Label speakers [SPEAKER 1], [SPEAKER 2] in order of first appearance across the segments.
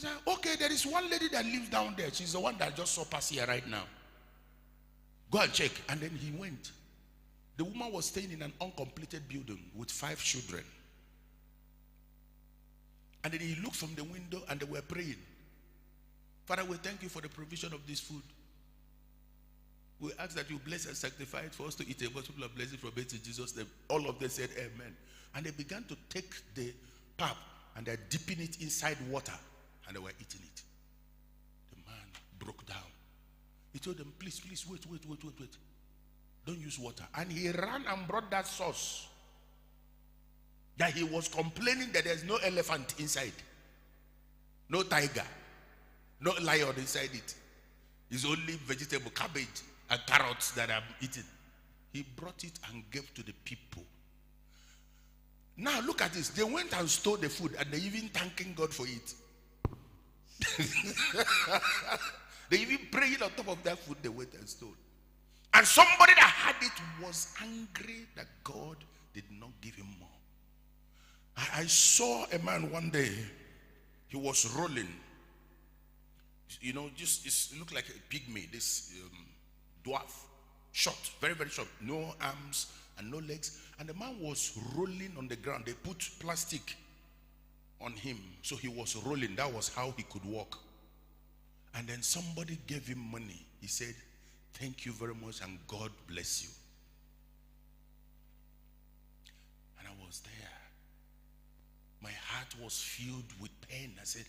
[SPEAKER 1] said, okay, there is one lady that lives down there. She's the one that just saw pass here right now. Go and check. And then he went. The woman was staying in an uncompleted building with 5 children. And then he looked from the window and they were praying. Father, we thank you for the provision of this food. We ask that you bless and sanctify it for us to eat. A bunch of people are blessed from it in Jesus' name. All of them said amen. And they began to take the pap and they're dipping it inside water and they were eating it. The man broke down. He told them, please, wait. Don't use water. And he ran and brought that sauce that he was complaining that there's no elephant inside, no tiger, no lion inside it. It's only vegetable, cabbage and carrots that I'm eating. He brought it and gave to the people. Now look at this. They went and stole the food and they even thanking God for it. They even prayed on top of that food they went and stole. And somebody that had it was angry that God did not give him more. I saw a man one day. He was rolling. You know, just it looked like a pygmy, this dwarf, short, very, very short, no arms and no legs. And the man was rolling on the ground. They put plastic on him, so he was rolling. That was how he could walk. And then somebody gave him money. He said, thank you very much and God bless you. And I was there. My heart was filled with pain. I said,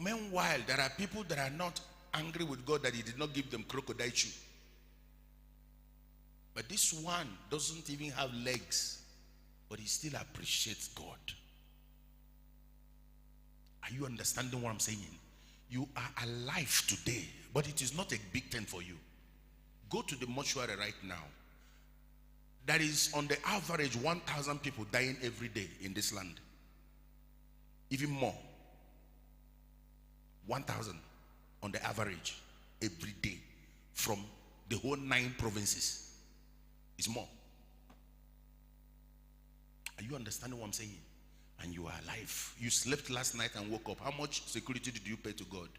[SPEAKER 1] meanwhile, there are people that are not angry with God that he did not give them crocodile shoe. But this one doesn't even have legs, but he still appreciates God. Are you understanding what I'm saying? You are alive today, but it is not a big thing for you. Go to the mortuary right now. There is on the average 1,000 people dying every day in this land. Even more. 1,000 on the average every day from the whole 9 provinces. It's more. Are you understanding what I'm saying? And you are alive. You slept last night and woke up. How much security did you pay to God?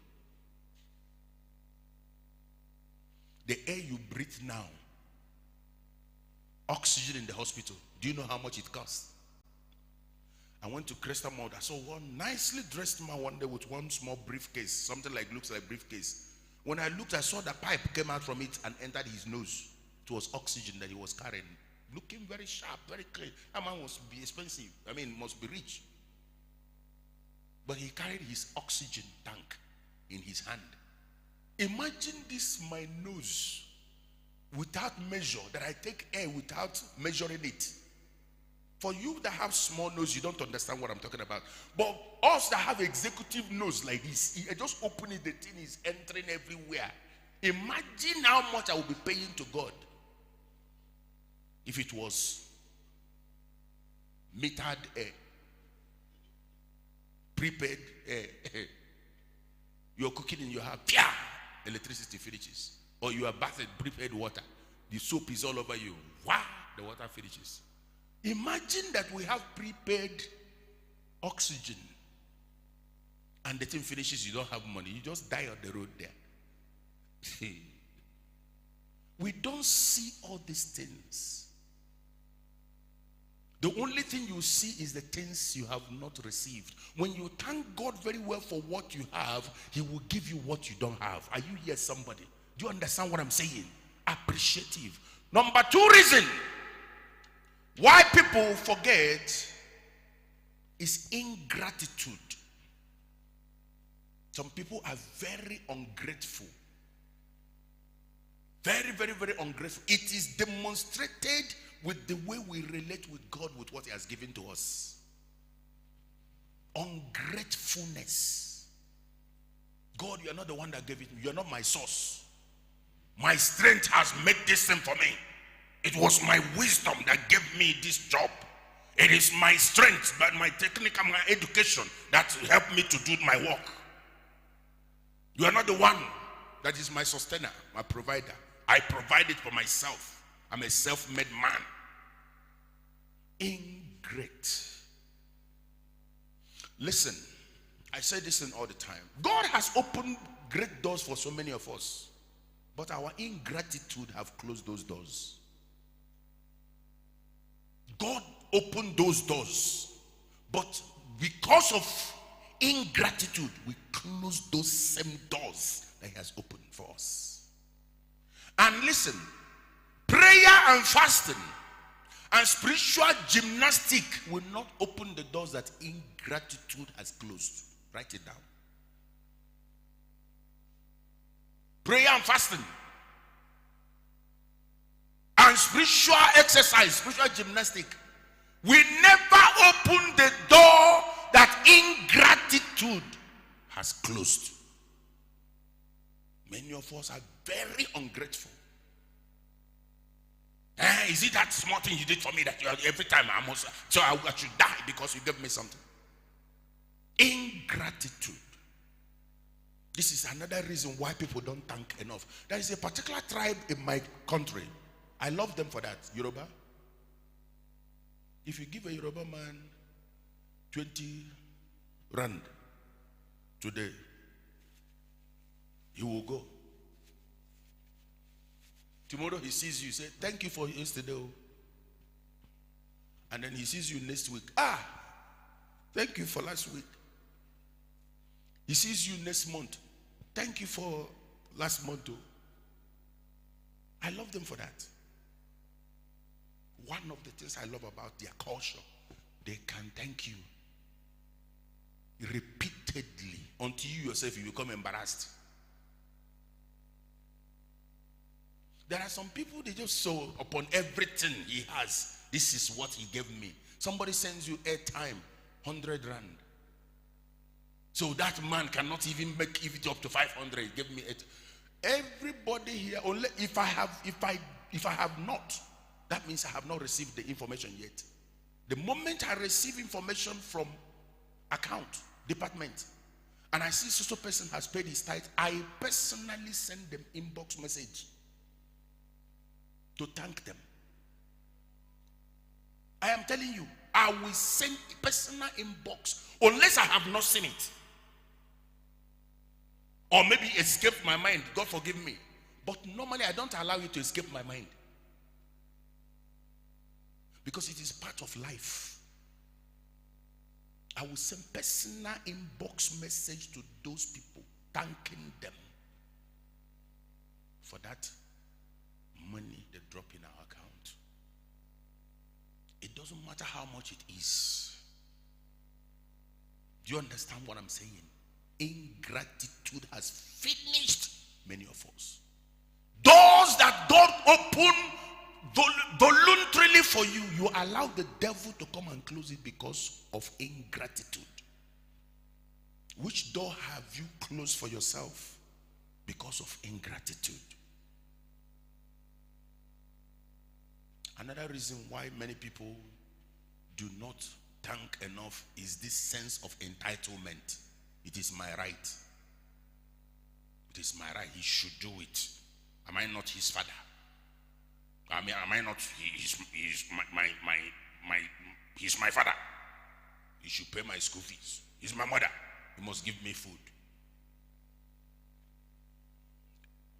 [SPEAKER 1] The air you breathe now, oxygen in the hospital, do you know how much it costs? I went to Crystal Mall. I saw one nicely dressed man one day with one small briefcase, something like looks like briefcase. When I looked, I saw the pipe came out from it and entered his nose. It was oxygen that he was carrying. Looking very sharp, very clean. That man must be expensive. I mean, must be rich. But he carried his oxygen tank in his hand. Imagine this, my nose, without measure, that I take air without measuring it. For you that have small nose, you don't understand what I'm talking about. But us that have executive nose like this, I just open it, the thing is entering everywhere. Imagine how much I will be paying to God if it was metered air, prepaid air. You're cooking in your house, electricity finishes. Or you are bathing prepaid water. The soap is all over you. Wow, the water finishes. Imagine that we have prepaid oxygen and the thing finishes, you don't have money. You just die on the road there. We don't see all these things. The only thing you see is the things you have not received. When you thank God very well for what you have, he will give you what you don't have. Are you here, somebody? Do you understand what I'm saying? Appreciative. Number 2 reason why people forget is ingratitude. Some people are very ungrateful. Very, very, very ungrateful. It is demonstrated with the way we relate with God with what he has given to us. Ungratefulness. God, you are not the one that gave it. You are not my source. My strength has made this thing for me. It was my wisdom that gave me this job. It is my strength, but my technique and my education that helped me to do my work. You are not the one that is my sustainer, my provider. I provide it for myself. I'm a self-made man. Ingrate. Listen, I say this thing all the time. God has opened great doors for so many of us, but our ingratitude have closed those doors. God opened those doors, but because of ingratitude, we close those same doors that he has opened for us. And listen, prayer and fasting and spiritual gymnastic will not open the doors that ingratitude has closed. Write it down. Prayer and fasting and spiritual exercise, spiritual gymnastic will never open the door that ingratitude has closed. Many of us are very ungrateful. Is it that small thing you did for me that you every time I should die because you gave me something? Ingratitude. This is another reason why people don't thank enough. There is a particular tribe in my country. I love them for that. Yoruba. If you give a Yoruba man 20 rand today, he will go. Tomorrow he sees you, say, thank you for yesterday. And then he sees you next week. Thank you for last week. He sees you next month. Thank you for last month. I love them for that. One of the things I love about their culture, they can thank you repeatedly until you yourself you become embarrassed. There are some people, they just so upon everything he has, this is what he gave me. Somebody sends you airtime, 100 rand. So that man cannot even give it up to 500. Give me it. Everybody here, only if I have not, that means I have not received the information yet. The moment I receive information from account department and I see so person has paid his tithe, I personally send them inbox message to thank them. I am telling you, I will send personal inbox unless I have not seen it. Or maybe escape my mind. God forgive me. But normally I don't allow it to escape my mind. Because it is part of life. I will send personal inbox message to those people, thanking them for that money they drop in our account. It doesn't matter how much it is. Do you understand what I'm saying? Ingratitude has finished many of us. Doors that God opened voluntarily for you, you allow the devil to come and close it because of ingratitude. Which door have you closed for yourself because of ingratitude? Another reason why many people do not thank enough is this sense of entitlement. It is my right. It is my right. He should do it. Am I not his father? I mean, am I not? He's my father. He should pay my school fees. He's my mother. He must give me food.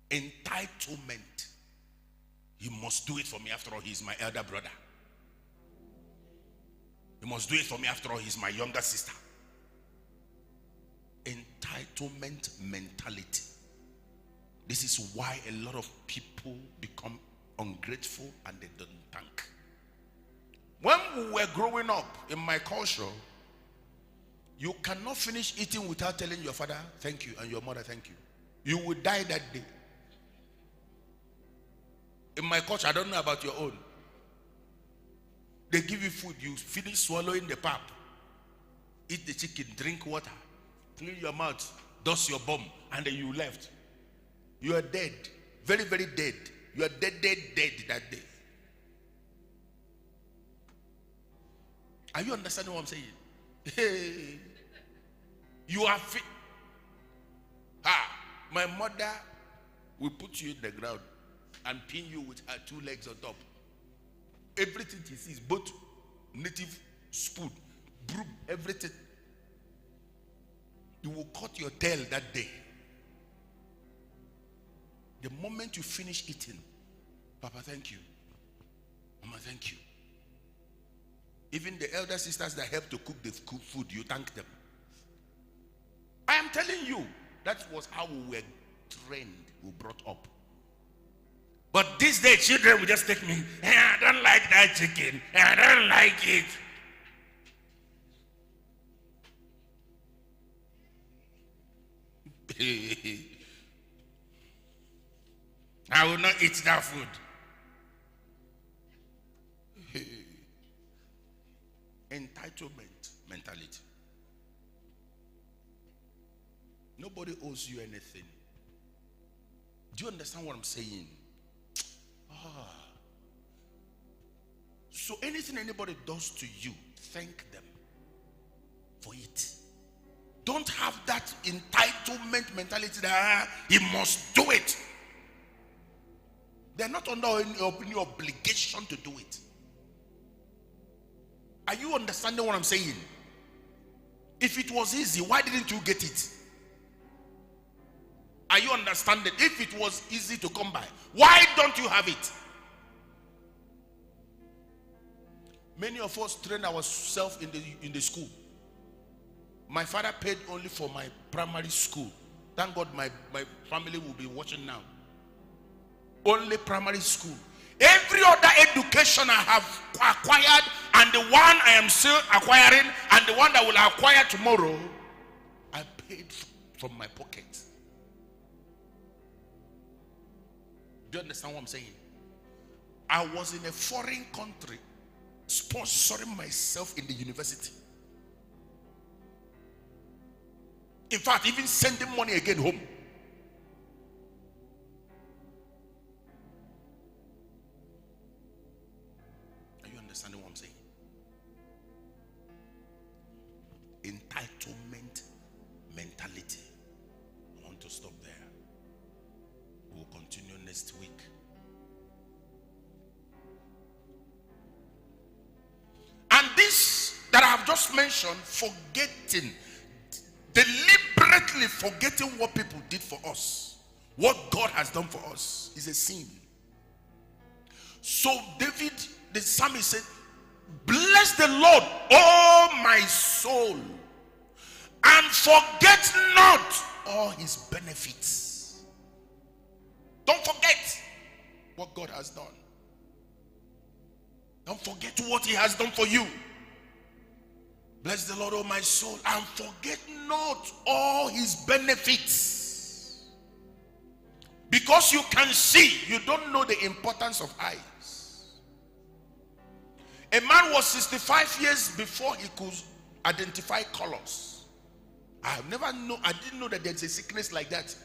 [SPEAKER 1] Entitlement. He must do it for me. After all, he's my elder brother. He must do it for me. After all, he's my younger sister. Entitlement mentality. This is why a lot of people become ungrateful and they don't thank. When we were growing up in my culture, you cannot finish eating without telling your father thank you and your mother thank you. You will die that day. In my culture, I don't know about your own. They give you food, you finish swallowing the pap, eat the chicken, drink water, clean your mouth, dust your bum, and then you left. You are dead. Very, very dead. You are dead that day. Are you understanding what I'm saying? Hey, you are fit. My mother will put you in the ground and pin you with her 2 legs on top. Everything she sees, both native spoon, broom, everything. You will cut your tail that day. The moment you finish eating, Papa, thank you. Mama, thank you. Even the elder sisters that help to cook the food, you thank them. I am telling you, that was how we were trained, we brought up. But these days, children will just take me, I don't like that chicken. I don't like it. I will not eat that food. Entitlement mentality. Nobody owes you anything. Do you understand what I'm saying? So anything anybody does to you, thank them for it. Don't have that entitlement mentality that he must do it. They're not under any obligation to do it. Are you understanding what I'm saying? If it was easy, why didn't you get it? Are you understanding? If it was easy to come by, why don't you have it? Many of us train ourselves in the school. My father paid only for my primary school. Thank God my family will be watching now. Only primary school. Every other education I have acquired, and the one I am still acquiring, and the one that will acquire tomorrow, I paid from my pocket. Do you understand what I'm saying? I was in a foreign country sponsoring myself in the university. In fact, even sending money again home. Are you understanding what I'm saying? Entitlement mentality. I want to stop there. We'll continue next week. And this that I have just mentioned, forgetting, deliberately forgetting what people did for us, what God has done for us, is a sin. So David, the psalmist, said, bless the Lord, oh my soul, and forget not all his benefits. Don't forget what God has done. Don't forget what he has done for you. Bless the Lord, oh my soul, and forget not all his benefits. Because you can see, you don't know the importance of eyes. A man was 65 years before he could identify colors. I didn't know that there's a sickness like that.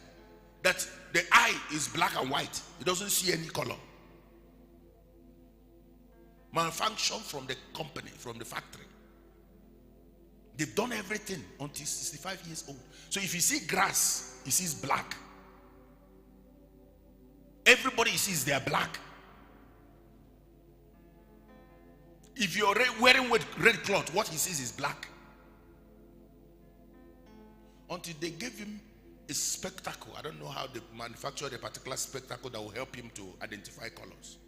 [SPEAKER 1] That the eye is black and white. It doesn't see any color. Malfunction from the company, from the factory. They've done everything until 65 years old. So if you see grass, he sees black. Everybody sees they are black. If you're wearing red cloth, what he sees is black. Until they gave him a spectacle. I don't know how they manufactured a particular spectacle that will help him to identify colors.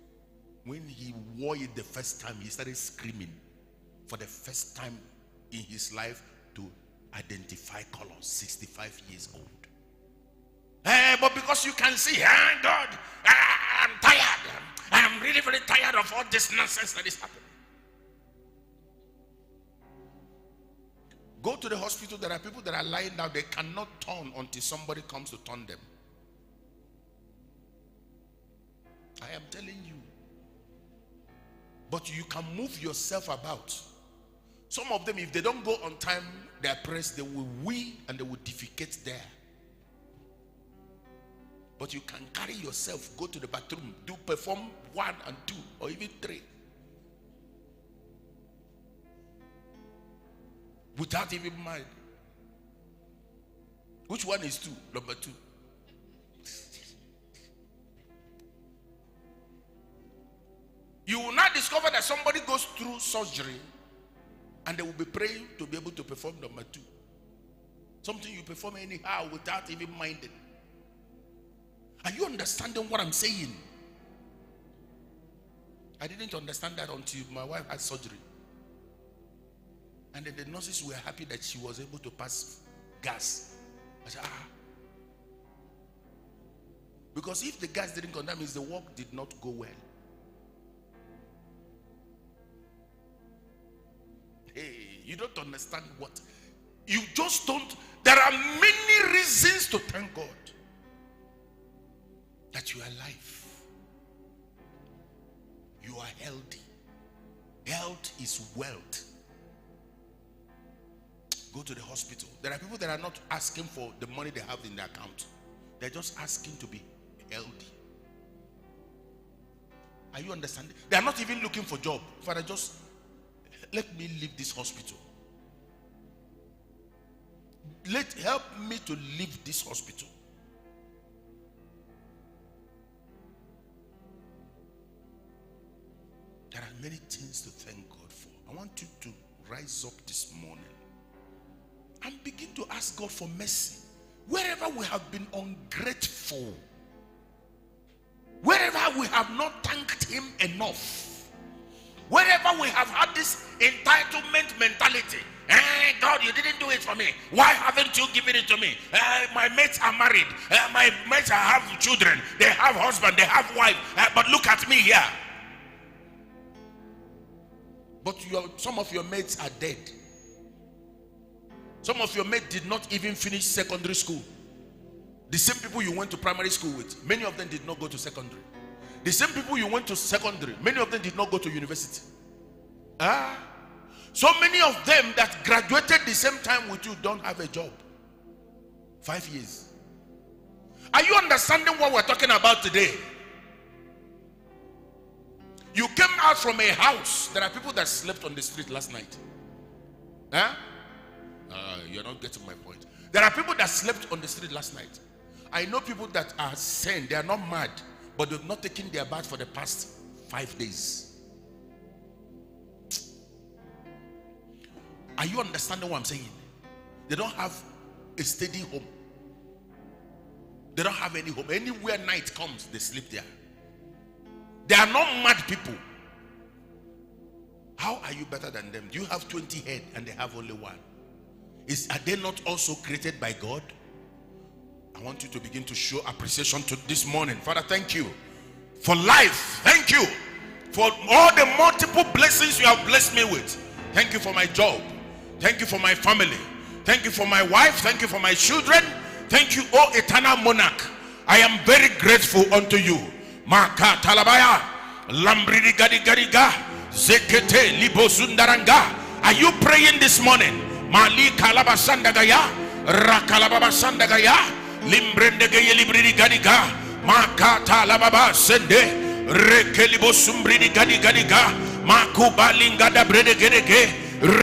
[SPEAKER 1] When he wore it the first time, he started screaming for the first time in his life to identify colors. 65 years old. But because you can see, God, I'm tired. I'm really very tired of all this nonsense that is happening. Go to the hospital. There are people that are lying down. They cannot turn until somebody comes to turn them. I am telling you. But you can move yourself about. Some of them, if they don't go on time, they are pressed, they will wee and they will defecate there. But you can carry yourself, go to the bathroom, perform 1 and 2 or even 3. Without even mind. Which one is 2? Number 2. You will not discover that somebody goes through surgery and they will be praying to be able to perform number 2. Something you perform anyhow without even minding. Are you understanding what I'm saying? I didn't understand that until my wife had surgery. And then the nurses were happy that she was able to pass gas. I said, Because if the gas didn't come, that means the work did not go well. Hey, you don't understand what. You just don't. There are many reasons to thank God that you are alive. You are healthy. Health is wealth. Go to the hospital. There are people that are not asking for the money they have in their account. They're just asking to be healthy. Are you understanding? They are not even looking for job. Father, just let me leave this hospital. Help me to leave this hospital. There are many things to thank God for. I want you to rise up this morning and begin to ask God for mercy. Wherever we have been ungrateful, wherever we have not thanked Him enough, wherever we have had this entitlement mentality, God, you didn't do it for me. Why haven't you given it to me? My mates are married. My mates have children. They have husband. They have wife. But look at me here. But some of your mates are dead. Some of your mates did not even finish secondary school. The same people you went to primary school with, many of them did not go to secondary. The same people you went to secondary, many of them did not go to university. So many of them that graduated the same time with you don't have a job. 5 years. Are you understanding what we're talking about today? You came out from a house. There are people that slept on the street last night. You're not getting my point. There are people that slept on the street last night. I know people that are sane. They are not mad, but they've not taken their bath for the past 5 days. Are you understanding what I'm saying? They don't have a steady home. They don't have any home. Anywhere night comes, they sleep there. They are not mad people. How are you better than them? Do you have 20 head and they have only one? Are they not also created by God? I want you to begin to show appreciation to this morning. Father, thank you for life. Thank you for all the multiple blessings you have blessed me with. Thank you for my job. Thank you for my family. Thank you for my wife. Thank you for my children. Thank you, oh eternal monarch. I am very grateful unto you. Maka talabaya lambridi gadi gadiga zekete libosundaranga. Are you praying this morning? Mali kalabasandagaya rakalabasandagaya limbrendegeye libridi gadiga maka talababa sende rekelibosumbridi gadi gadiga makubalingada bredegedege